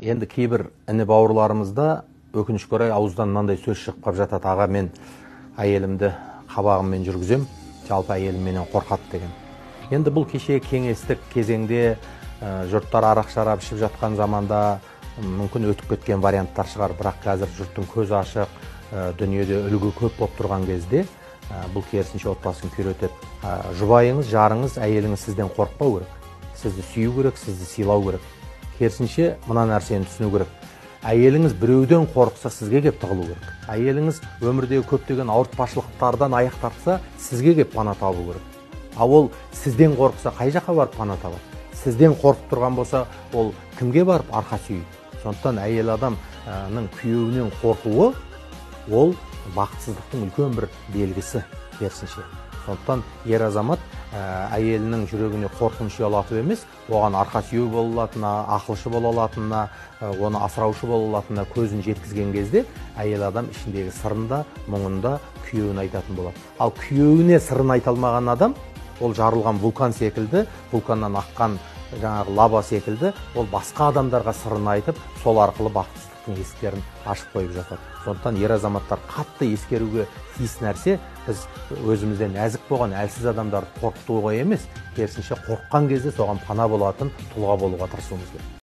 Енді кейбір іні бауырларымызда өкінішке орай ауыздан мынандай сөз шығып қалып жатады: аға, мен әйелімді қабағыммен жүргізем, жалпы әйелім менен қорқады деген. Енді бұл кеше кеңестік кезеңде жұрттар арақ шарап ішіп жатқан заманда мүмкін өтіп кеткен варианттар шығар, бірақ қазір жұрттың көзі ашық, дүниеде үлгі көп болып тұрған кезде бұл керісінше отбасын күйретеді. Жұбайыңыз, жарыңыз, әйеліңіз сізден қорықпау керек, сізді сүю керек, сізді сыйлау керек. Керісінше мына нәрсені түсіну керек: әйеліңіз біреуден қорықса, сізге кеп тығылу керек. Әйеліңіз өмірдегі көптеген ауыртпашылықтардан аяқ тартса, сізге кеп пана табу керек. Ал ол сізден қорықса, қай жаққа барып пана табады? Сізден қорқып тұрған болса, ол кімге барып арқа сүйейді? Сондықтан әйел адамның күйеуінен қорқуы ол бақытсыздықтың үлкен бір белгісі, керісінше. Сондықтан ер азамат әйелінің жүрегіне қорқыныш ұялатып емес, оған арқа сүйеу бола алатынына, ақылшы бола алатынына, оны асыраушы бола алатынына көзін жеткізген кезде, әйел адам ішіндегі сырын да, мұңын да күйеуіне айтатын болады. Ал күйеуіне сырын айта алмаған адам, ол жарылған вулкан секілді, вулканнан аққан жаңағы лава секілді, ол басқа адамдарға сырын айтып, сол арқылы бақытсыздықтың есіктерін ашып қойып жатады. Сондықтан ер азаматтар қатты ескеруге тиіс нәрсе: біз өзімізден нәзік болған әлсіз адамдарды қорқытуға емес, керісінше қорыққан кезде соған пана болатын тұлға болуға тырысуымыз керек.